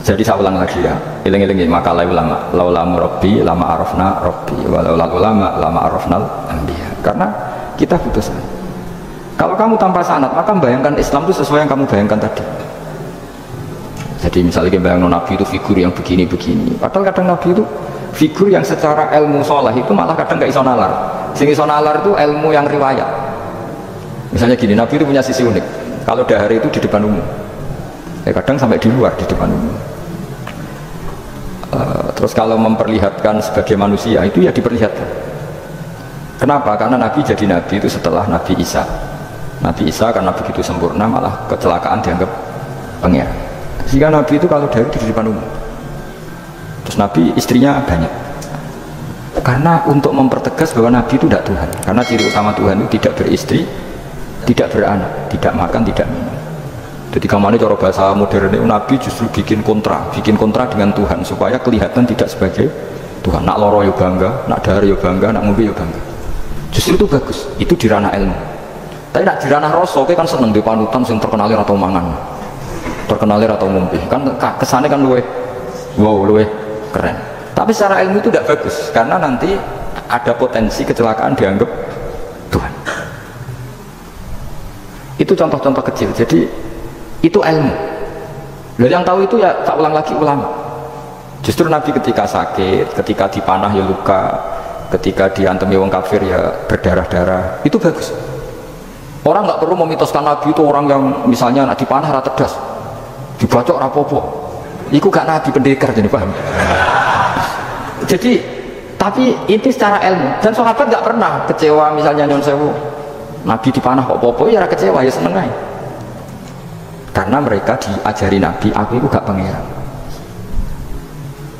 Jadi saya ulang lagi ya, iling-iling makalah ulama, laula murabbi lama arafna rabbi, walau ulama lama arafnal anbiya. Karena kita butuh sanad. Kalau kamu tanpa sanad, maka membayangkan Islam itu sesuai yang kamu bayangkan tadi. Jadi misalnya bayangkan Nabi itu figur yang begini-begini, padahal kadang Nabi itu figur yang secara ilmu sholah itu malah kadang nggak iso nalar. Sing iso nalar itu ilmu yang riwayat. Misalnya gini, Nabi itu punya sisi unik. Kalau dahar itu di depan umum, kadang sampai di luar di depan umum. Terus kalau memperlihatkan sebagai manusia itu ya diperlihatkan. Kenapa? Karena Nabi jadi Nabi itu setelah Nabi Isa. Nabi Isa karena begitu sempurna malah kecelakaan dianggap pangeran. Sehingga Nabi itu kalau dari di depan umum. Terus Nabi istrinya banyak. Karena untuk mempertegas bahwa Nabi itu tidak Tuhan. Karena ciri utama Tuhan itu tidak beristri, tidak beranak, tidak makan, tidak minum. Jadi kemana cara bahasa modern itu Nabi justru bikin kontra dengan Tuhan supaya kelihatan tidak sebagai Tuhan. Nak loro yo bangga, nak dahar yo bangga, nak ngombe yo bangga. Justru itu bagus, itu di ranah ilmu. Tapi nak di ranah rasa, kan seneng di panutan yang terkenalir atau mangan, terkenalir atau ngombe. Kan kesannya kan luwe, wow luwe keren. Tapi secara ilmu itu tidak bagus karena nanti ada potensi kecelakaan dianggap Tuhan. Itu contoh-contoh kecil. Jadi itu ilmu. Lalu yang tahu itu ya tak ulang lagi ulama. Justru Nabi ketika sakit, ketika dipanah ya luka, ketika diantemi wong kafir ya berdarah-darah, itu bagus. Orang nggak perlu memitoskan Nabi itu orang yang misalnya nak dipanah rata tegas, dibacok rapopo. Iku gak Nabi pendekar jadi paham. Jadi tapi itu secara ilmu dan sahabat nggak pernah kecewa misalnya nyon sewu Nabi dipanah kok popo ya kecewa ya seneng aja. Karena mereka diajari Nabi, aku itu gak pangeran.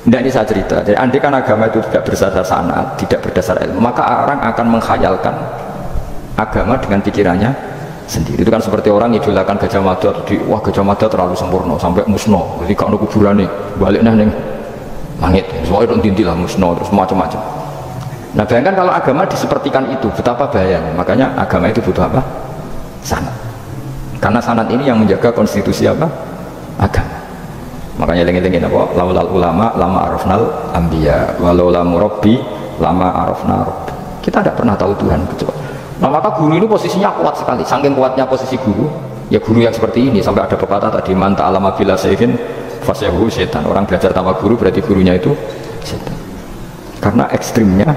Tidak ini saya cerita. Jadi andai kan agama itu tidak berdasar sanad, tidak berdasar ilmu, maka orang akan menghayalkan agama dengan pikirannya sendiri. Itu kan seperti orang idolakan Gajah Mada, wah Gajah Mada terlalu sempurna sampai musnah. Jadi kalau kuburan nih balik neng langit, soalnya itu intilah musnah terus macam-macam. Nah bayangkan kalau agama disepertikan itu, betapa bahayanya. Makanya agama itu butuh apa? Sanad. Karena sanad ini yang menjaga konstitusi apa? Agama. Makanya lengi-lengi apa? Laulal ulama lama arafnal anbiya, walau la murabbi lama arafna rabbi. Kita tidak pernah tahu Tuhan kecuali. Nah maka guru ini posisinya kuat sekali. Saking kuatnya posisi guru, ya guru yang seperti ini sampai ada pepatah tadi manta alama bila saifin fasyahu setan. Orang belajar tanpa guru berarti gurunya itu setan. Karena ekstrimnya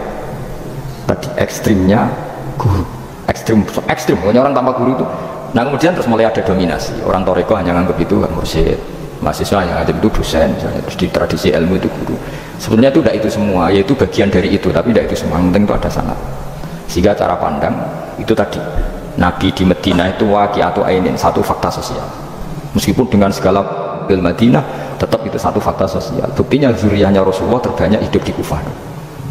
tadi ekstrimnya guru, ekstrim. Pokoknya orang tanpa guru itu. Nah kemudian terus mulai ada dominasi. Orang toreko hanya nganggap itu mursyid, mahasiswa yang ada itu dosen, misalnya. Terus di tradisi ilmu itu guru. Sebenarnya itu tidak itu semua, yaitu bagian dari itu, tapi tidak itu semua. Yang penting itu ada sanad. Sehingga cara pandang itu tadi. Nabi di Madinah itu waqi'atu ainin, satu fakta sosial. Meskipun dengan segala bil Madinah, tetap itu satu fakta sosial. Buktinya zuriyahnya Rasulullah terbanyak hidup di Kufah.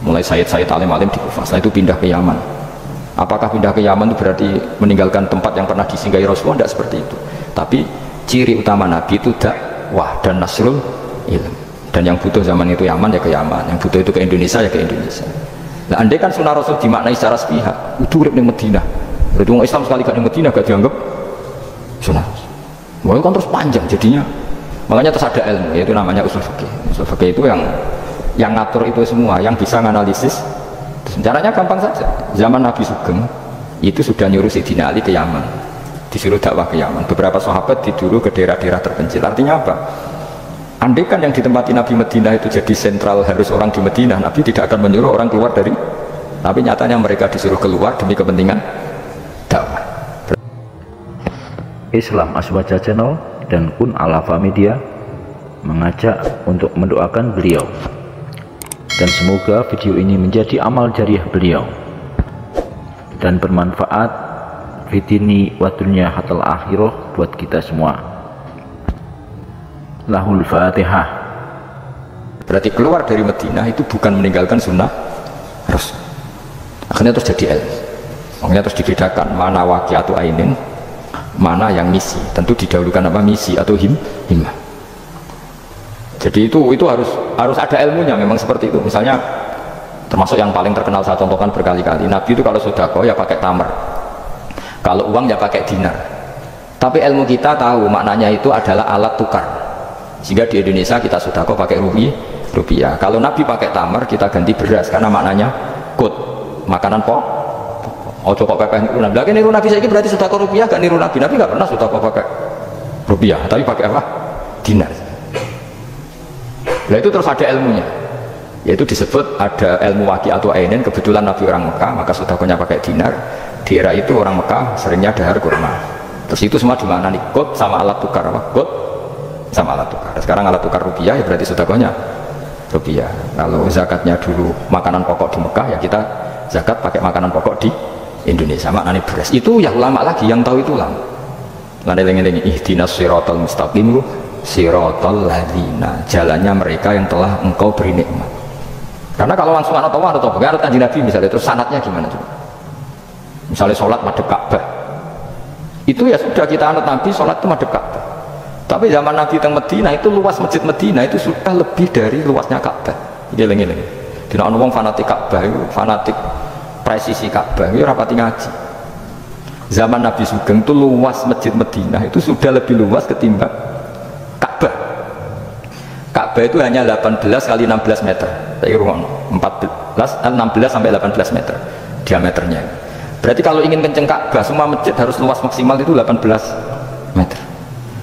Mulai Sayyid alim-alim di Kufah. Setelah itu pindah ke Yaman. Apakah pindah ke Yaman itu berarti meninggalkan tempat yang pernah disinggahi Rasulullah? Tidak seperti itu. Tapi ciri utama Nabi itu dakwah dan nasrul ilm. Dan yang butuh zaman itu Yaman ya ke Yaman, yang butuh itu ke Indonesia ya ke Indonesia. Nah andai kan sunnah Rasul dimaknai secara sepihak, itu urip di Madinah. Berarti orang Islam sekali gak di Madinah gak dianggap sunnah. Wah itu kan terus panjang jadinya. Makanya terus ada ilmu, yaitu namanya usul fikih. Usul fikih itu yang ngatur itu semua, yang bisa menganalisis. Caranya gampang saja. Zaman Nabi Sugeng itu sudah nyuruh Sayyidina Ali ke Yaman, disuruh dakwah ke Yaman. Beberapa sahabat disuruh ke daerah-daerah terpencil. Artinya apa? Andai kan yang ditempati Nabi Madinah itu jadi sentral harus orang di Madinah, Nabi tidak akan menyuruh orang keluar dari. Tapi nyatanya mereka disuruh keluar demi kepentingan dakwah. Islam Aswaja Channel dan Kun Alafa Media mengajak untuk mendoakan beliau. Dan semoga video ini menjadi amal jariah beliau dan bermanfaat fitini wa dunya hatal akhirah buat kita semua. Lahul Fatihah. Berarti keluar dari Madinah itu bukan meninggalkan sunnah Rasul. Akhirnya terus jadi ilmu. Makanya terus dibedakan mana waqi'atu ainin, mana yang misi. Tentu didahulukan apa misi atau himmah. Jadi itu harus ada ilmunya memang seperti itu. Misalnya termasuk yang paling terkenal saya contohkan berkali-kali. Nabi itu kalau sedekah ya pakai tamar. Kalau uang ya pakai dinar. Tapi ilmu kita tahu maknanya itu adalah alat tukar. Sehingga di Indonesia kita sedekah pakai rupiah. Kalau Nabi pakai tamar, kita ganti beras karena maknanya kut, makanan pokok. Ojo kok pakai niru Nabi. Lagi niru Nabi saya berarti sedekah rupiah, gak niru Nabi. Nabi gak pernah sedekah pakai rupiah, tapi pakai apa? Dinar. Nah itu terus ada ilmunya. Yaitu disebut ada ilmu waki atau ainin. Kebetulan Nabi orang Mekah, maka sedekahnya pakai dinar. Di era itu orang Mekah seringnya dahar kurma. Terus itu semua dimana nih? Kut sama alat tukar apa? Kut sama alat tukar. Sekarang alat tukar rupiah ya berarti sedekahnya rupiah. Kalau zakatnya dulu makanan pokok di Mekah, ya kita zakat pakai makanan pokok di Indonesia, maknanya beras. Itu ya ulama lagi yang tahu, itu ulama. Lalu lengi-lengi ihdinas siratal mustaqim, siratal ladzina, jalannya mereka yang telah engkau beri nikmat. Karena kalau langsung atau kanjeng Nabi misalnya, terus sanatnya gimana tuh? Misalnya sholat madhep Ka'bah, itu ya sudah kita anut Nabi, sholat itu madhep Ka'bah. Tapi zaman Nabi teng Medina itu luas masjid Medina itu sudah lebih dari luasnya Ka'bah. Ini lengi-lengi. Dina ono wong fanatik Ka'bah, fanatik presisi Ka'bah, itu rapati ngaji. Zaman Nabi Sugeng itu luas masjid Medina itu sudah lebih luas ketimbang Ka'bah. Ka'bah itu hanya 18 kali 16 meter. Saya ruang 16 sampai 18 meter diameternya. Berarti kalau ingin kenceng Ka'bah, semua masjid harus luas maksimal itu 18 meter.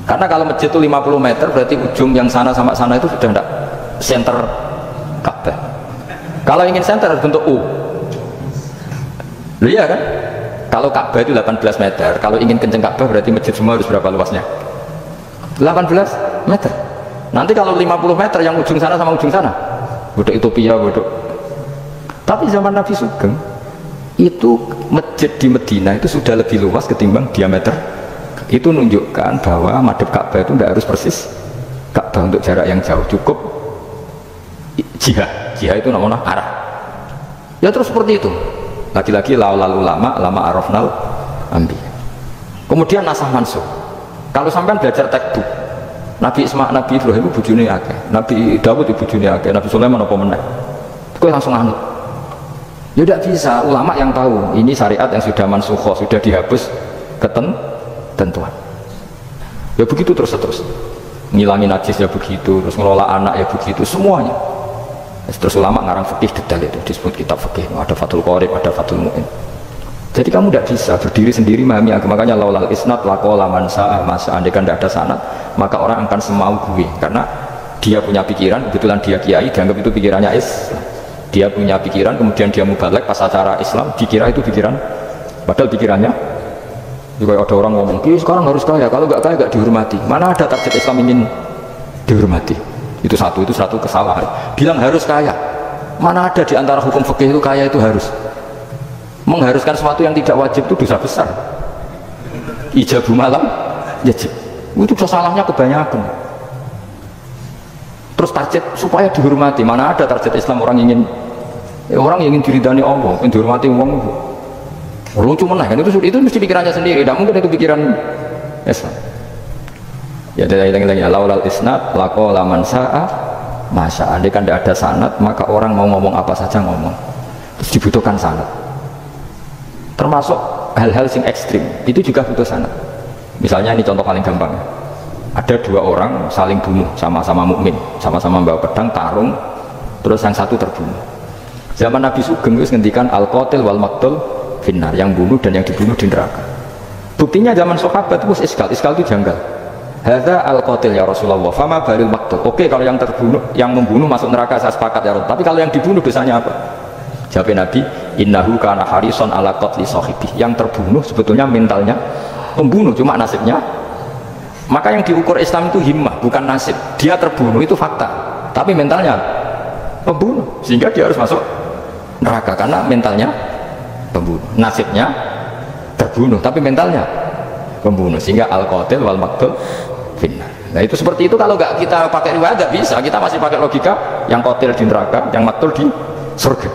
Karena kalau masjid itu 50 meter, berarti ujung yang sana sama sana itu sudah tidak center Ka'bah. Kalau ingin center harus bentuk U. Iya kan? Kalau Ka'bah itu 18 meter, kalau ingin kenceng Ka'bah berarti masjid semua harus berapa luasnya? 18 meter. Nanti kalau 50 meter yang ujung sana sama ujung sana, bodoh utopia, bodoh. Tapi zaman Nabi Sugeng itu masjid di Medina itu sudah lebih luas ketimbang diameter. Itu menunjukkan bahwa madhep Ka'bah itu tidak harus persis Ka'bah untuk jarak yang jauh, cukup jihad itu namanya arah. Ya terus seperti itu. Lagi-lagi lalu lama arafnal ambi. Kemudian nasah mansuh. Kalau sampai belajar textbook, Nabi Ismail, Nabi Ibrahim itu bujune akeh, Nabi Dawud itu bujune akeh, Nabi Sulaiman apa meneh. Kowe langsung anut. Ya tidak bisa, ulama yang tahu ini syariat yang sudah mansukhoh, sudah dihapus ketentuan. Ya begitu terus. Ngilangin najis ya begitu, terus ngelola anak ya begitu, semuanya. Terus ulama ngarang fikih detail itu, disebut kitab fikih, ada Fathul Qorib, ada Fathul Mu'in. Jadi kamu tidak bisa berdiri sendiri memahami agama. Makanya laulal isnad laqala man sa'a masa, andai kan tidak ada sanad maka orang akan semau gue, karena dia punya pikiran, kebetulan dia kiai, dianggap itu pikirannya Islam. Dia punya pikiran, kemudian dia mubalek pas acara Islam, dikira itu pikiran, padahal pikirannya juga ada orang ngomong, sekarang harus kaya, kalau nggak kaya nggak dihormati. Mana ada target Islam ingin dihormati? Itu satu kesalahan. Bilang harus kaya, mana ada di antara hukum fikih itu kaya itu harus. Mengharuskan sesuatu yang tidak wajib itu dosa besar. Ijabu malam wajib, itu salahnya kebanyakan. Terus target supaya dihormati, mana ada target Islam orang ingin diridani Allah, ingin dihormati uang itu. Lucu mana kan, itu mesti pikirannya sendiri, tidak mungkin itu pikiran Islam. Ya lagi laulal isnad laqala man sa'a masa, andai kan tidak ada sanad maka orang mau ngomong apa saja ngomong. Terus dibutuhkan sanad, termasuk hal-hal yang ekstrim itu juga butuh sanad. Misalnya ini contoh paling gampang, ada dua orang saling bunuh, sama-sama mukmin, sama-sama bawa pedang tarung, terus yang satu terbunuh. Zaman Nabi Sugeng itu ngendikan al-qatil wal maqtul finnar, yang bunuh dan yang dibunuh di neraka. Buktinya zaman sahabat itu iskal itu janggal. Hadza al-qatil ya Rasulullah, fama balil maqtul. Oke, kalau yang terbunuh, yang membunuh masuk neraka saya sepakat ya Rasul. Tapi kalau yang dibunuh dosanya apa? Jawab Nabi, innahu kana harison ala qatli sahibi. Yang terbunuh sebetulnya mentalnya pembunuh, cuma nasibnya. Maka yang diukur Islam itu himmah, bukan nasib. Dia terbunuh itu fakta, tapi mentalnya pembunuh, sehingga dia harus masuk neraka karena mentalnya pembunuh. Nasibnya terbunuh, tapi mentalnya pembunuh, sehingga al-qatil wal maqtul finnar. Nah itu seperti itu. Kalau nggak kita pakai riwayat nggak bisa, kita masih pakai logika, yang qatil di neraka, yang maqtul di surga.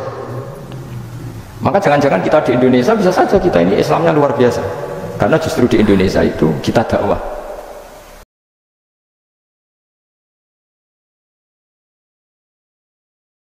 Maka jangan-jangan kita di Indonesia bisa saja kita ini Islamnya luar biasa, karena justru di Indonesia itu kita dakwah